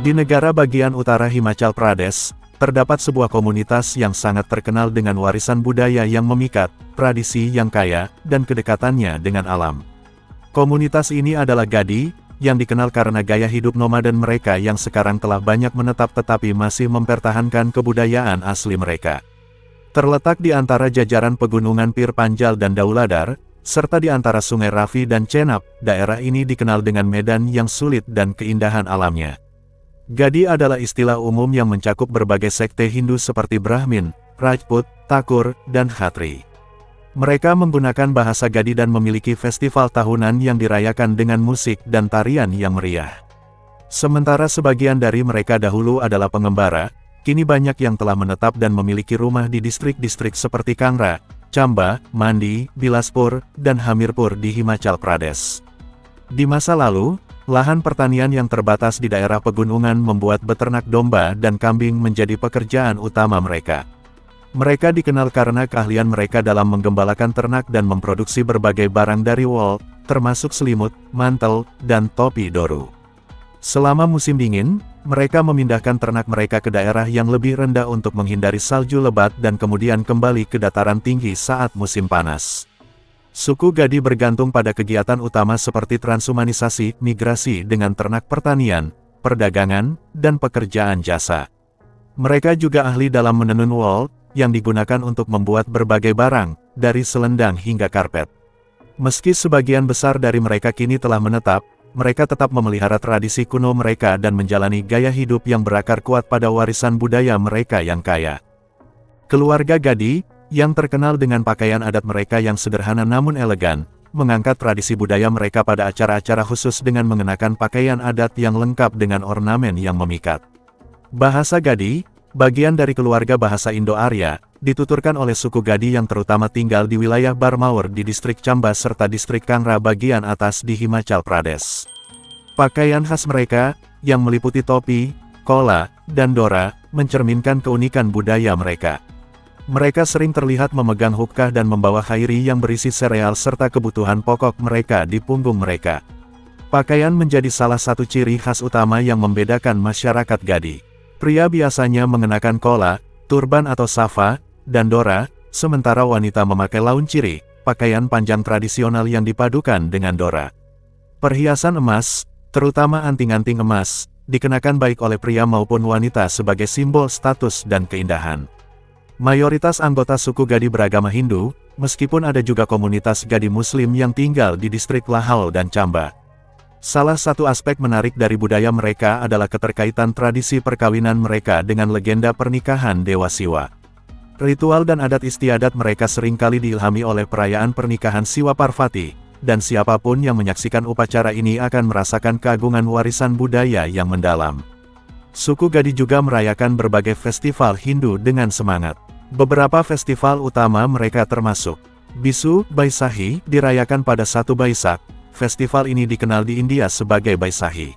Di negara bagian utara Himachal Pradesh, terdapat sebuah komunitas yang sangat terkenal dengan warisan budaya yang memikat, tradisi yang kaya, dan kedekatannya dengan alam. Komunitas ini adalah Gadi, yang dikenal karena gaya hidup nomaden mereka yang sekarang telah banyak menetap tetapi masih mempertahankan kebudayaan asli mereka. Terletak di antara jajaran pegunungan Pir Panjal dan Dauladar, serta di antara Sungai Ravi dan Chenab, daerah ini dikenal dengan medan yang sulit dan keindahan alamnya. Gadi adalah istilah umum yang mencakup berbagai sekte Hindu seperti Brahmin, Rajput, Thakur, dan Khatri. Mereka menggunakan bahasa Gadi dan memiliki festival tahunan yang dirayakan dengan musik dan tarian yang meriah. Sementara sebagian dari mereka dahulu adalah pengembara, kini banyak yang telah menetap dan memiliki rumah di distrik-distrik seperti Kangra, Chamba, Mandi, Bilaspur, dan Hamirpur di Himachal Pradesh. Di masa lalu, lahan pertanian yang terbatas di daerah pegunungan membuat beternak domba dan kambing menjadi pekerjaan utama mereka. Mereka dikenal karena keahlian mereka dalam menggembalakan ternak dan memproduksi berbagai barang dari wol, termasuk selimut, mantel, dan topi doru. Selama musim dingin, mereka memindahkan ternak mereka ke daerah yang lebih rendah untuk menghindari salju lebat dan kemudian kembali ke dataran tinggi saat musim panas. Suku Gadi bergantung pada kegiatan utama seperti transhumanisasi, migrasi dengan ternak pertanian, perdagangan, dan pekerjaan jasa. Mereka juga ahli dalam menenun wol, yang digunakan untuk membuat berbagai barang, dari selendang hingga karpet. Meski sebagian besar dari mereka kini telah menetap, mereka tetap memelihara tradisi kuno mereka dan menjalani gaya hidup yang berakar kuat pada warisan budaya mereka yang kaya. Keluarga Gadi, yang terkenal dengan pakaian adat mereka yang sederhana namun elegan, mengangkat tradisi budaya mereka pada acara-acara khusus dengan mengenakan pakaian adat yang lengkap dengan ornamen yang memikat. Bahasa Gadi, bagian dari keluarga bahasa Indo-Arya, dituturkan oleh suku Gadi yang terutama tinggal di wilayah Barmaur di distrik Chamba serta distrik Kangra bagian atas di Himachal Pradesh. Pakaian khas mereka, yang meliputi topi, kola, dan dora, mencerminkan keunikan budaya mereka. Mereka sering terlihat memegang hukkah dan membawa khairi yang berisi sereal serta kebutuhan pokok mereka di punggung mereka. Pakaian menjadi salah satu ciri khas utama yang membedakan masyarakat Gadi. Pria biasanya mengenakan kola, turban atau safa, dan dora, sementara wanita memakai launciri, pakaian panjang tradisional yang dipadukan dengan dora. Perhiasan emas, terutama anting-anting emas, dikenakan baik oleh pria maupun wanita sebagai simbol status dan keindahan. Mayoritas anggota suku Gadi beragama Hindu, meskipun ada juga komunitas Gadi Muslim yang tinggal di distrik Lahaul dan Chamba. Salah satu aspek menarik dari budaya mereka adalah keterkaitan tradisi perkawinan mereka dengan legenda pernikahan Dewa Siwa. Ritual dan adat istiadat mereka seringkali diilhami oleh perayaan pernikahan Siwa Parvati, dan siapapun yang menyaksikan upacara ini akan merasakan keagungan warisan budaya yang mendalam. Suku Gadi juga merayakan berbagai festival Hindu dengan semangat. Beberapa festival utama mereka termasuk Bisu Baisahi, dirayakan pada 1 Baisak. Festival ini dikenal di India sebagai Baisahi.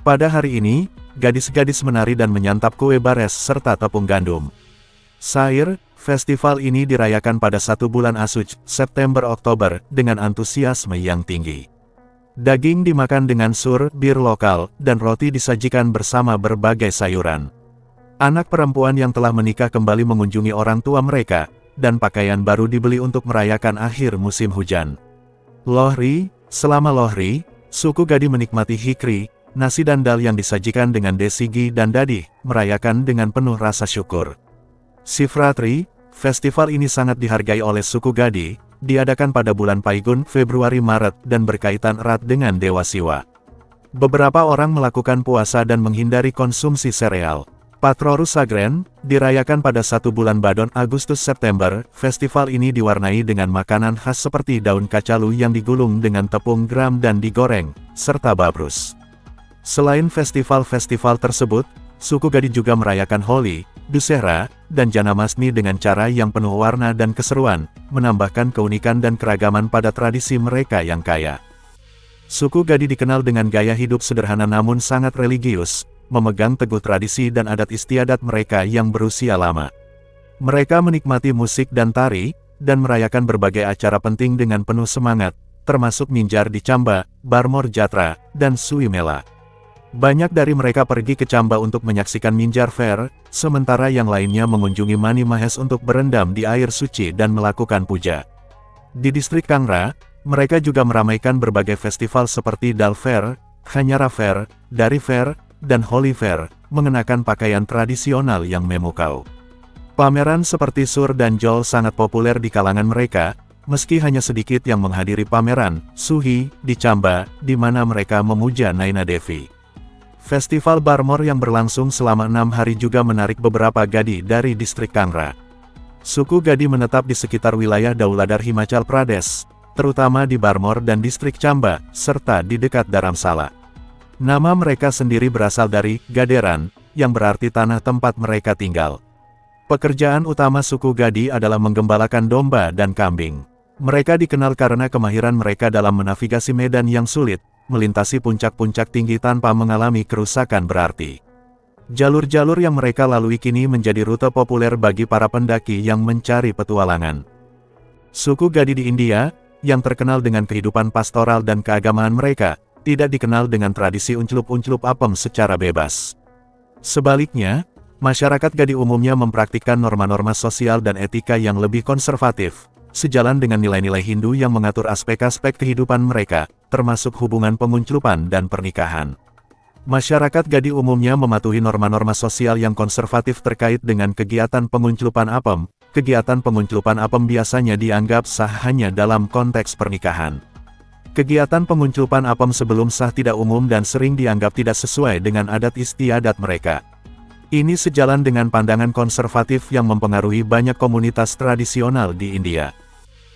Pada hari ini, gadis-gadis menari dan menyantap kue bares serta tepung gandum. Sair, festival ini dirayakan pada 1 bulan Asuj, September-Oktober, dengan antusiasme yang tinggi. Daging dimakan dengan sur, bir lokal, dan roti disajikan bersama berbagai sayuran. Anak perempuan yang telah menikah kembali mengunjungi orang tua mereka, dan pakaian baru dibeli untuk merayakan akhir musim hujan. Lohri, selama Lohri, suku Gadi menikmati hikri, nasi dan dal yang disajikan dengan desigi dan dadih, merayakan dengan penuh rasa syukur. Sivratri, festival ini sangat dihargai oleh suku Gadi, diadakan pada bulan Paigun, Februari-Maret, dan berkaitan erat dengan Dewa Siwa. Beberapa orang melakukan puasa dan menghindari konsumsi sereal. Patrorus Sagren, dirayakan pada 1 bulan Badon Agustus-September, festival ini diwarnai dengan makanan khas seperti daun kacalu yang digulung dengan tepung gram dan digoreng, serta babrus. Selain festival-festival tersebut, suku Gadi juga merayakan Holi, Dussehra, dan Janmashtami dengan cara yang penuh warna dan keseruan, menambahkan keunikan dan keragaman pada tradisi mereka yang kaya. Suku Gadi dikenal dengan gaya hidup sederhana namun sangat religius, memegang teguh tradisi dan adat istiadat mereka yang berusia lama. Mereka menikmati musik dan tari, dan merayakan berbagai acara penting dengan penuh semangat, termasuk Minjar di Chamba, Barmor Jatra, dan Sui Mela. Banyak dari mereka pergi ke Chamba untuk menyaksikan Minjar Fair, sementara yang lainnya mengunjungi Mani Mahes untuk berendam di air suci dan melakukan puja. Di distrik Kangra, mereka juga meramaikan berbagai festival seperti Dal Fair, Khanyara Fair, Dari Fair, dan Holy Fair, mengenakan pakaian tradisional yang memukau. Pameran seperti Sur dan Jol sangat populer di kalangan mereka, meski hanya sedikit yang menghadiri pameran Suhi di Chamba, di mana mereka memuja Naina Devi. Festival Barmor yang berlangsung selama 6 hari juga menarik beberapa Gadi dari distrik Kangra. Suku Gadi menetap di sekitar wilayah Dauladar Himachal Pradesh, terutama di Barmor dan distrik Chamba, serta di dekat Dharamsala. Nama mereka sendiri berasal dari Gaderan, yang berarti tanah tempat mereka tinggal. Pekerjaan utama suku Gadi adalah menggembalakan domba dan kambing. Mereka dikenal karena kemahiran mereka dalam menavigasi medan yang sulit, melintasi puncak-puncak tinggi tanpa mengalami kerusakan berarti. Jalur-jalur yang mereka lalui kini menjadi rute populer bagi para pendaki yang mencari petualangan. Suku Gadi di India, yang terkenal dengan kehidupan pastoral dan keagamaan mereka, tidak dikenal dengan tradisi unclup-unclup apem secara bebas. Sebaliknya, masyarakat Gadi umumnya mempraktikkan norma-norma sosial dan etika yang lebih konservatif, sejalan dengan nilai-nilai Hindu yang mengatur aspek-aspek kehidupan mereka, termasuk hubungan pengunclupan dan pernikahan. Masyarakat Gadi umumnya mematuhi norma-norma sosial yang konservatif terkait dengan kegiatan pengunclupan apem. Kegiatan pengunclupan apem biasanya dianggap sah hanya dalam konteks pernikahan. Kegiatan pengunclupan apem sebelum sah tidak umum dan sering dianggap tidak sesuai dengan adat istiadat mereka. Ini sejalan dengan pandangan konservatif yang mempengaruhi banyak komunitas tradisional di India.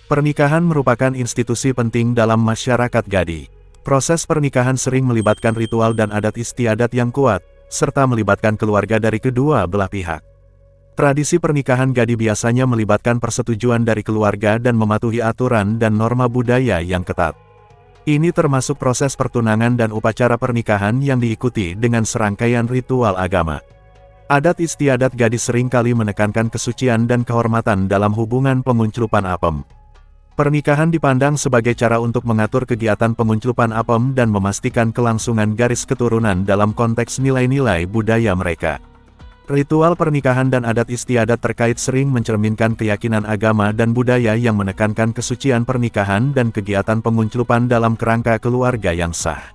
Pernikahan merupakan institusi penting dalam masyarakat Gadi. Proses pernikahan sering melibatkan ritual dan adat istiadat yang kuat, serta melibatkan keluarga dari kedua belah pihak. Tradisi pernikahan Gadi biasanya melibatkan persetujuan dari keluarga dan mematuhi aturan dan norma budaya yang ketat. Ini termasuk proses pertunangan dan upacara pernikahan yang diikuti dengan serangkaian ritual agama. Adat istiadat Gadi seringkali menekankan kesucian dan kehormatan dalam hubungan pengunclupan apem. Pernikahan dipandang sebagai cara untuk mengatur kegiatan pengunclupan apem dan memastikan kelangsungan garis keturunan dalam konteks nilai-nilai budaya mereka. Ritual pernikahan dan adat istiadat terkait sering mencerminkan keyakinan agama dan budaya yang menekankan kesucian pernikahan dan kegiatan pengunclupan dalam kerangka keluarga yang sah.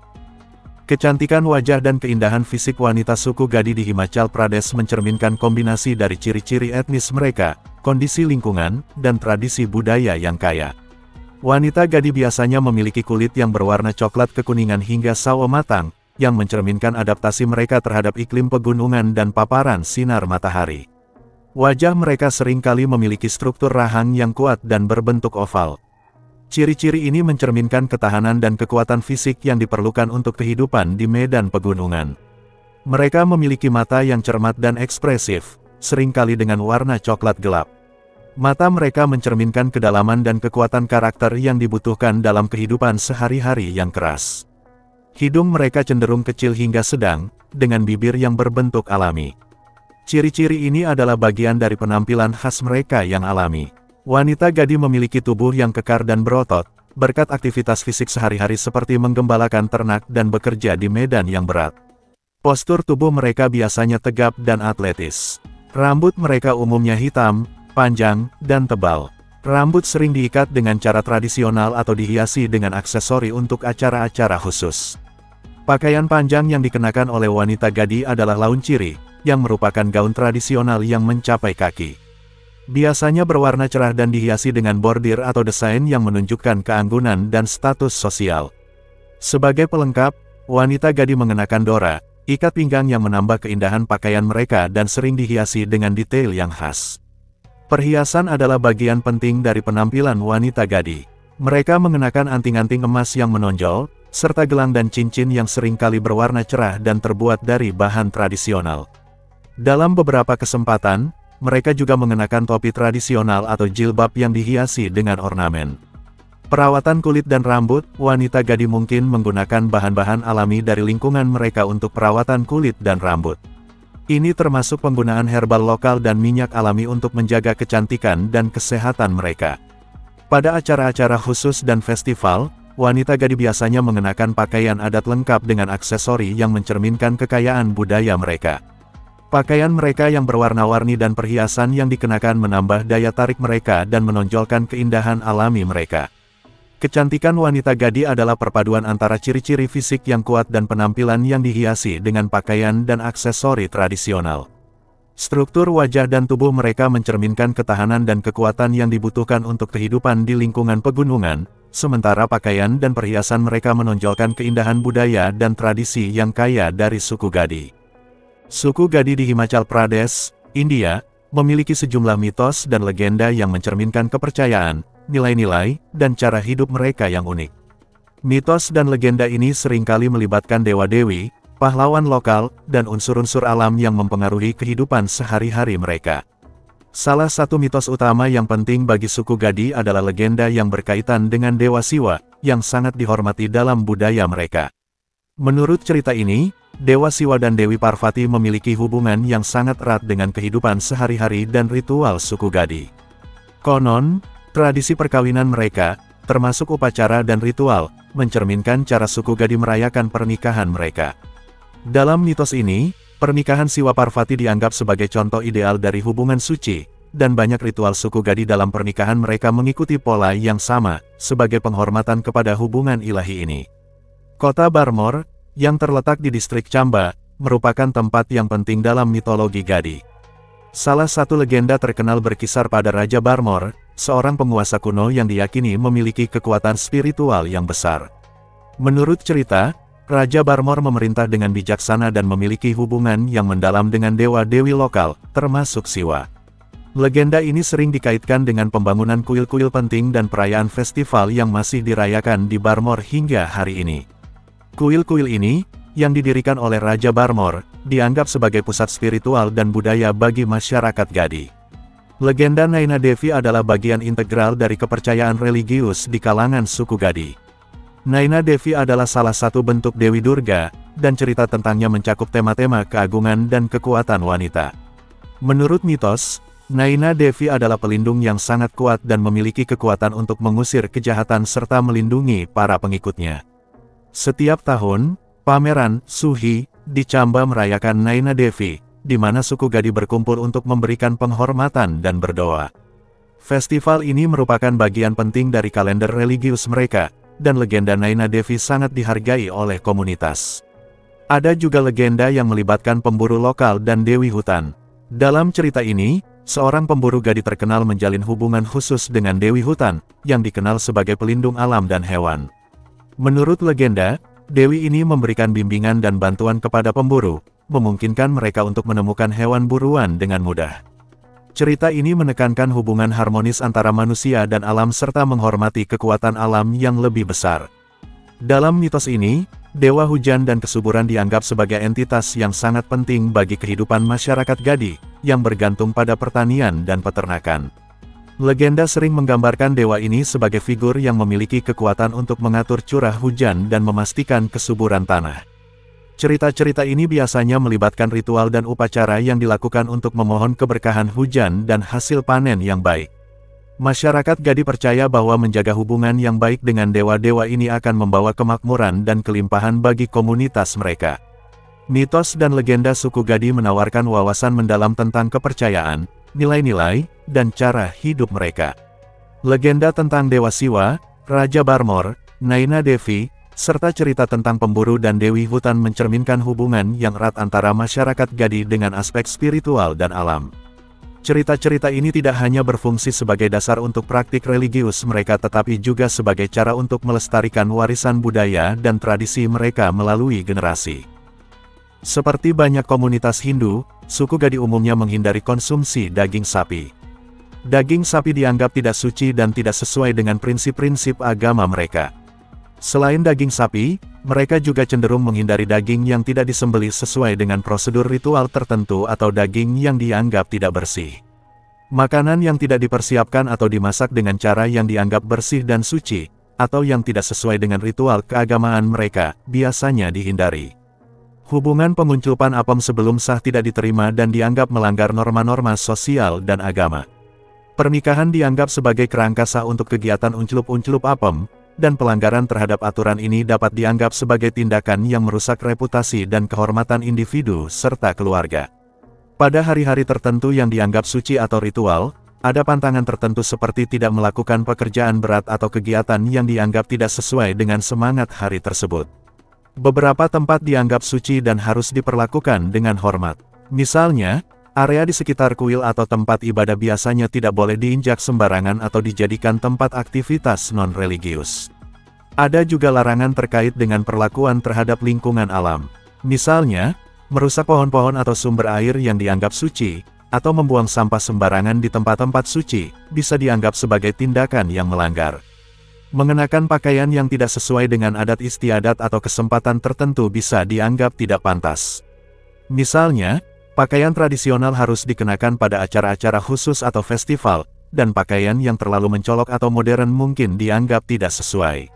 Kecantikan wajah dan keindahan fisik wanita suku Gadi di Himachal Pradesh mencerminkan kombinasi dari ciri-ciri etnis mereka, kondisi lingkungan, dan tradisi budaya yang kaya. Wanita Gadi biasanya memiliki kulit yang berwarna coklat kekuningan hingga sawo matang, yang mencerminkan adaptasi mereka terhadap iklim pegunungan dan paparan sinar matahari. Wajah mereka seringkali memiliki struktur rahang yang kuat dan berbentuk oval. Ciri-ciri ini mencerminkan ketahanan dan kekuatan fisik yang diperlukan untuk kehidupan di medan pegunungan. Mereka memiliki mata yang cermat dan ekspresif, seringkali dengan warna coklat gelap. Mata mereka mencerminkan kedalaman dan kekuatan karakter yang dibutuhkan dalam kehidupan sehari-hari yang keras. Hidung mereka cenderung kecil hingga sedang, dengan bibir yang berbentuk alami. Ciri-ciri ini adalah bagian dari penampilan khas mereka yang alami. Wanita Gadi memiliki tubuh yang kekar dan berotot, berkat aktivitas fisik sehari-hari seperti menggembalakan ternak dan bekerja di medan yang berat. Postur tubuh mereka biasanya tegap dan atletis. Rambut mereka umumnya hitam, panjang, dan tebal. Rambut sering diikat dengan cara tradisional atau dihiasi dengan aksesori untuk acara-acara khusus. Pakaian panjang yang dikenakan oleh wanita Gadi adalah launciri, yang merupakan gaun tradisional yang mencapai kaki. Biasanya berwarna cerah dan dihiasi dengan bordir atau desain yang menunjukkan keanggunan dan status sosial. Sebagai pelengkap, wanita Gadi mengenakan dora, ikat pinggang yang menambah keindahan pakaian mereka dan sering dihiasi dengan detail yang khas. Perhiasan adalah bagian penting dari penampilan wanita Gadi. Mereka mengenakan anting-anting emas yang menonjol, serta gelang dan cincin yang seringkali berwarna cerah dan terbuat dari bahan tradisional. Dalam beberapa kesempatan, mereka juga mengenakan topi tradisional atau jilbab yang dihiasi dengan ornamen. Perawatan kulit dan rambut, wanita Gadi mungkin menggunakan bahan-bahan alami dari lingkungan mereka untuk perawatan kulit dan rambut. Ini termasuk penggunaan herbal lokal dan minyak alami untuk menjaga kecantikan dan kesehatan mereka. Pada acara-acara khusus dan festival, wanita Gadi biasanya mengenakan pakaian adat lengkap dengan aksesori yang mencerminkan kekayaan budaya mereka. Pakaian mereka yang berwarna-warni dan perhiasan yang dikenakan menambah daya tarik mereka dan menonjolkan keindahan alami mereka. Kecantikan wanita Gadi adalah perpaduan antara ciri-ciri fisik yang kuat dan penampilan yang dihiasi dengan pakaian dan aksesori tradisional. Struktur wajah dan tubuh mereka mencerminkan ketahanan dan kekuatan yang dibutuhkan untuk kehidupan di lingkungan pegunungan, sementara pakaian dan perhiasan mereka menonjolkan keindahan budaya dan tradisi yang kaya dari suku Gadi. Suku Gadi di Himachal Pradesh, India, memiliki sejumlah mitos dan legenda yang mencerminkan kepercayaan, nilai-nilai, dan cara hidup mereka yang unik. Mitos dan legenda ini seringkali melibatkan dewa-dewi, pahlawan lokal, dan unsur-unsur alam yang mempengaruhi kehidupan sehari-hari mereka. Salah satu mitos utama yang penting bagi suku Gadi adalah legenda yang berkaitan dengan Dewa Siwa, yang sangat dihormati dalam budaya mereka. Menurut cerita ini, Dewa Siwa dan Dewi Parvati memiliki hubungan yang sangat erat dengan kehidupan sehari-hari dan ritual suku Gadi. Konon, tradisi perkawinan mereka, termasuk upacara dan ritual, mencerminkan cara suku Gadi merayakan pernikahan mereka. Dalam mitos ini, pernikahan Siwa Parvati dianggap sebagai contoh ideal dari hubungan suci, dan banyak ritual suku Gadi dalam pernikahan mereka mengikuti pola yang sama, sebagai penghormatan kepada hubungan ilahi ini. Kota Barmor, yang terletak di distrik Chamba, merupakan tempat yang penting dalam mitologi Gadi. Salah satu legenda terkenal berkisar pada Raja Barmor, seorang penguasa kuno yang diyakini memiliki kekuatan spiritual yang besar. Menurut cerita, Raja Barmor memerintah dengan bijaksana dan memiliki hubungan yang mendalam dengan dewa-dewi lokal, termasuk Siwa. Legenda ini sering dikaitkan dengan pembangunan kuil-kuil penting dan perayaan festival yang masih dirayakan di Barmor hingga hari ini. Kuil-kuil ini, yang didirikan oleh Raja Barmor, dianggap sebagai pusat spiritual dan budaya bagi masyarakat Gadi. Legenda Naina Devi adalah bagian integral dari kepercayaan religius di kalangan suku Gadi. Naina Devi adalah salah satu bentuk Dewi Durga, dan cerita tentangnya mencakup tema-tema keagungan dan kekuatan wanita. Menurut mitos, Naina Devi adalah pelindung yang sangat kuat dan memiliki kekuatan untuk mengusir kejahatan serta melindungi para pengikutnya. Setiap tahun, pameran Suhi di Chamba merayakan Naina Devi, di mana suku Gadi berkumpul untuk memberikan penghormatan dan berdoa. Festival ini merupakan bagian penting dari kalender religius mereka, dan legenda Naina Devi sangat dihargai oleh komunitas. Ada juga legenda yang melibatkan pemburu lokal dan dewi hutan. Dalam cerita ini, seorang pemburu Gadi terkenal menjalin hubungan khusus dengan dewi hutan, yang dikenal sebagai pelindung alam dan hewan. Menurut legenda, dewi ini memberikan bimbingan dan bantuan kepada pemburu, memungkinkan mereka untuk menemukan hewan buruan dengan mudah. Cerita ini menekankan hubungan harmonis antara manusia dan alam serta menghormati kekuatan alam yang lebih besar. Dalam mitos ini, Dewa Hujan dan Kesuburan dianggap sebagai entitas yang sangat penting bagi kehidupan masyarakat Gadi, yang bergantung pada pertanian dan peternakan. Legenda sering menggambarkan dewa ini sebagai figur yang memiliki kekuatan untuk mengatur curah hujan dan memastikan kesuburan tanah. Cerita-cerita ini biasanya melibatkan ritual dan upacara yang dilakukan untuk memohon keberkahan hujan dan hasil panen yang baik. Masyarakat Gadi percaya bahwa menjaga hubungan yang baik dengan dewa-dewa ini akan membawa kemakmuran dan kelimpahan bagi komunitas mereka. Mitos dan legenda suku Gadi menawarkan wawasan mendalam tentang kepercayaan, nilai-nilai, dan cara hidup mereka. Legenda tentang Dewa Siwa, Raja Barmor, Naina Devi, serta cerita tentang pemburu dan dewi hutan mencerminkan hubungan yang erat antara masyarakat Gadi dengan aspek spiritual dan alam. Cerita-cerita ini tidak hanya berfungsi sebagai dasar untuk praktik religius mereka tetapi juga sebagai cara untuk melestarikan warisan budaya dan tradisi mereka melalui generasi. Seperti banyak komunitas Hindu, suku Gadi umumnya menghindari konsumsi daging sapi. Daging sapi dianggap tidak suci dan tidak sesuai dengan prinsip-prinsip agama mereka. Selain daging sapi, mereka juga cenderung menghindari daging yang tidak disembelih sesuai dengan prosedur ritual tertentu atau daging yang dianggap tidak bersih. Makanan yang tidak dipersiapkan atau dimasak dengan cara yang dianggap bersih dan suci, atau yang tidak sesuai dengan ritual keagamaan mereka, biasanya dihindari. Hubungan penguncupan apem sebelum sah tidak diterima dan dianggap melanggar norma-norma sosial dan agama. Pernikahan dianggap sebagai kerangka sah untuk kegiatan unclup-unclup apem, dan pelanggaran terhadap aturan ini dapat dianggap sebagai tindakan yang merusak reputasi dan kehormatan individu serta keluarga. Pada hari-hari tertentu yang dianggap suci atau ritual, ada pantangan tertentu seperti tidak melakukan pekerjaan berat atau kegiatan yang dianggap tidak sesuai dengan semangat hari tersebut. Beberapa tempat dianggap suci dan harus diperlakukan dengan hormat. Misalnya, area di sekitar kuil atau tempat ibadah biasanya tidak boleh diinjak sembarangan atau dijadikan tempat aktivitas non-religius. Ada juga larangan terkait dengan perlakuan terhadap lingkungan alam. Misalnya, merusak pohon-pohon atau sumber air yang dianggap suci, atau membuang sampah sembarangan di tempat-tempat suci, bisa dianggap sebagai tindakan yang melanggar. Mengenakan pakaian yang tidak sesuai dengan adat istiadat atau kesempatan tertentu bisa dianggap tidak pantas. Misalnya, pakaian tradisional harus dikenakan pada acara-acara khusus atau festival, dan pakaian yang terlalu mencolok atau modern mungkin dianggap tidak sesuai.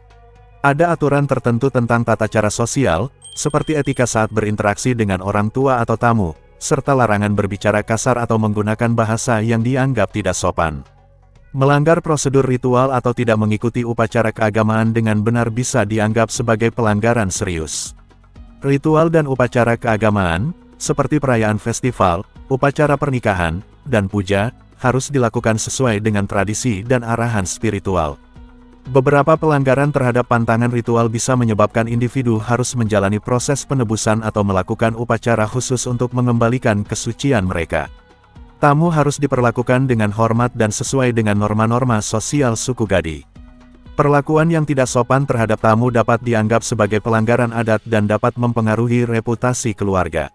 Ada aturan tertentu tentang tata cara sosial, seperti etika saat berinteraksi dengan orang tua atau tamu, serta larangan berbicara kasar atau menggunakan bahasa yang dianggap tidak sopan. Melanggar prosedur ritual atau tidak mengikuti upacara keagamaan dengan benar bisa dianggap sebagai pelanggaran serius. Ritual dan upacara keagamaan, seperti perayaan festival, upacara pernikahan, dan puja, harus dilakukan sesuai dengan tradisi dan arahan spiritual. Beberapa pelanggaran terhadap pantangan ritual bisa menyebabkan individu harus menjalani proses penebusan atau melakukan upacara khusus untuk mengembalikan kesucian mereka. Tamu harus diperlakukan dengan hormat dan sesuai dengan norma-norma sosial suku Gadi. Perlakuan yang tidak sopan terhadap tamu dapat dianggap sebagai pelanggaran adat dan dapat mempengaruhi reputasi keluarga.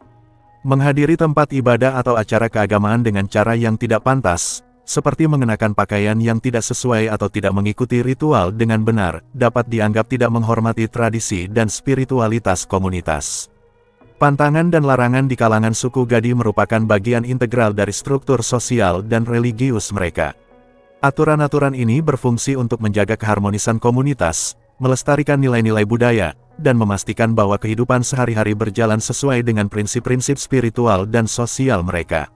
Menghadiri tempat ibadah atau acara keagamaan dengan cara yang tidak pantas, seperti mengenakan pakaian yang tidak sesuai atau tidak mengikuti ritual dengan benar, dapat dianggap tidak menghormati tradisi dan spiritualitas komunitas. Pantangan dan larangan di kalangan suku Gadi merupakan bagian integral dari struktur sosial dan religius mereka. Aturan-aturan ini berfungsi untuk menjaga keharmonisan komunitas, melestarikan nilai-nilai budaya, dan memastikan bahwa kehidupan sehari-hari berjalan sesuai dengan prinsip-prinsip spiritual dan sosial mereka.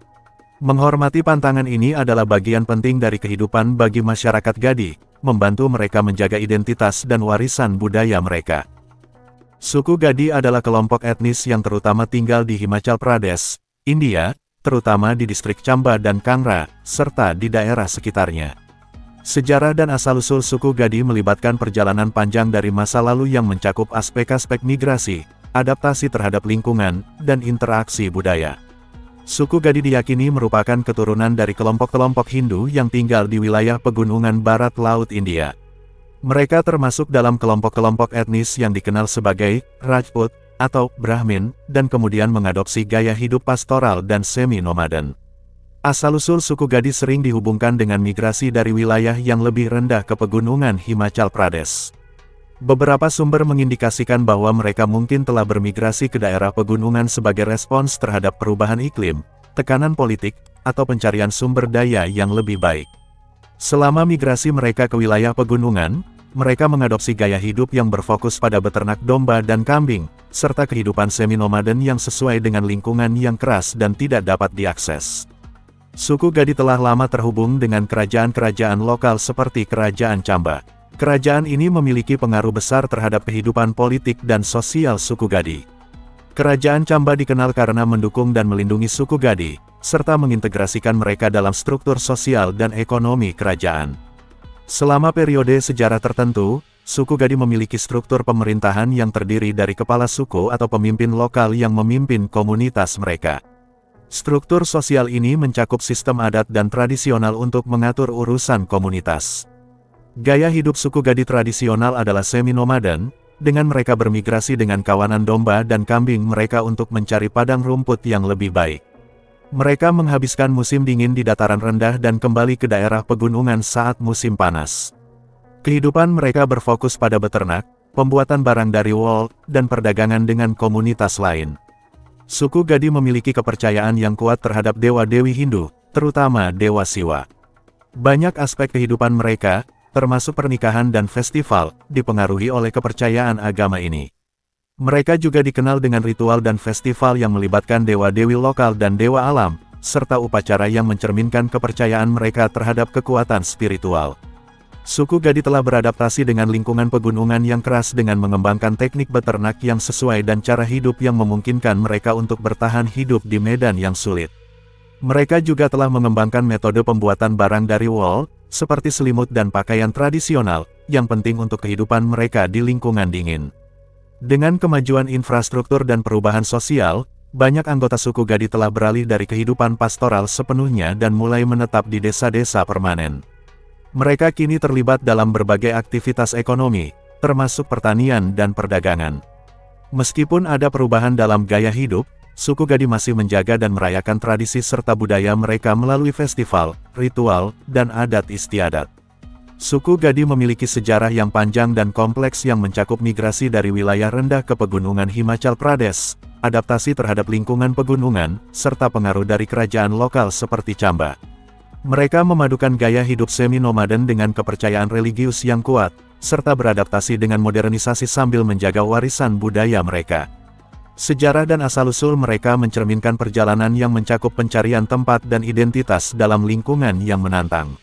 Menghormati pantangan ini adalah bagian penting dari kehidupan bagi masyarakat Gadi, membantu mereka menjaga identitas dan warisan budaya mereka. Suku Gadi adalah kelompok etnis yang terutama tinggal di Himachal Pradesh, India, terutama di distrik Chamba dan Kangra, serta di daerah sekitarnya. Sejarah dan asal-usul suku Gadi melibatkan perjalanan panjang dari masa lalu yang mencakup aspek-aspek migrasi, adaptasi terhadap lingkungan, dan interaksi budaya. Suku Gadi diyakini merupakan keturunan dari kelompok-kelompok Hindu yang tinggal di wilayah pegunungan barat Laut India. Mereka termasuk dalam kelompok-kelompok etnis yang dikenal sebagai Rajput atau Brahmin, dan kemudian mengadopsi gaya hidup pastoral dan semi-nomaden. Asal-usul suku Gadi sering dihubungkan dengan migrasi dari wilayah yang lebih rendah ke pegunungan Himachal Pradesh. Beberapa sumber mengindikasikan bahwa mereka mungkin telah bermigrasi ke daerah pegunungan sebagai respons terhadap perubahan iklim, tekanan politik, atau pencarian sumber daya yang lebih baik. Selama migrasi mereka ke wilayah pegunungan, mereka mengadopsi gaya hidup yang berfokus pada beternak domba dan kambing, serta kehidupan semi-nomaden yang sesuai dengan lingkungan yang keras dan tidak dapat diakses. Suku Gadi telah lama terhubung dengan kerajaan-kerajaan lokal seperti Kerajaan Chamba. Kerajaan ini memiliki pengaruh besar terhadap kehidupan politik dan sosial suku Gadi. Kerajaan Chamba dikenal karena mendukung dan melindungi suku Gadi, serta mengintegrasikan mereka dalam struktur sosial dan ekonomi kerajaan. Selama periode sejarah tertentu, suku Gadi memiliki struktur pemerintahan yang terdiri dari kepala suku atau pemimpin lokal yang memimpin komunitas mereka. Struktur sosial ini mencakup sistem adat dan tradisional untuk mengatur urusan komunitas. Gaya hidup suku Gadi tradisional adalah semi-nomaden, dengan mereka bermigrasi dengan kawanan domba dan kambing mereka untuk mencari padang rumput yang lebih baik. Mereka menghabiskan musim dingin di dataran rendah dan kembali ke daerah pegunungan saat musim panas. Kehidupan mereka berfokus pada beternak, pembuatan barang dari wool, dan perdagangan dengan komunitas lain. Suku Gadi memiliki kepercayaan yang kuat terhadap dewa-dewi Hindu, terutama Dewa Siwa. Banyak aspek kehidupan mereka, termasuk pernikahan dan festival, dipengaruhi oleh kepercayaan agama ini. Mereka juga dikenal dengan ritual dan festival yang melibatkan dewa-dewi lokal dan dewa alam, serta upacara yang mencerminkan kepercayaan mereka terhadap kekuatan spiritual. Suku Gadi telah beradaptasi dengan lingkungan pegunungan yang keras dengan mengembangkan teknik beternak yang sesuai dan cara hidup yang memungkinkan mereka untuk bertahan hidup di medan yang sulit. Mereka juga telah mengembangkan metode pembuatan barang dari wol, seperti selimut dan pakaian tradisional, yang penting untuk kehidupan mereka di lingkungan dingin. Dengan kemajuan infrastruktur dan perubahan sosial, banyak anggota suku Gadi telah beralih dari kehidupan pastoral sepenuhnya dan mulai menetap di desa-desa permanen. Mereka kini terlibat dalam berbagai aktivitas ekonomi, termasuk pertanian dan perdagangan. Meskipun ada perubahan dalam gaya hidup, suku Gadi masih menjaga dan merayakan tradisi serta budaya mereka melalui festival, ritual, dan adat istiadat. Suku Gadi memiliki sejarah yang panjang dan kompleks yang mencakup migrasi dari wilayah rendah ke pegunungan Himachal Pradesh, adaptasi terhadap lingkungan pegunungan, serta pengaruh dari kerajaan lokal seperti Chamba. Mereka memadukan gaya hidup semi-nomaden dengan kepercayaan religius yang kuat, serta beradaptasi dengan modernisasi sambil menjaga warisan budaya mereka. Sejarah dan asal-usul mereka mencerminkan perjalanan yang mencakup pencarian tempat dan identitas dalam lingkungan yang menantang.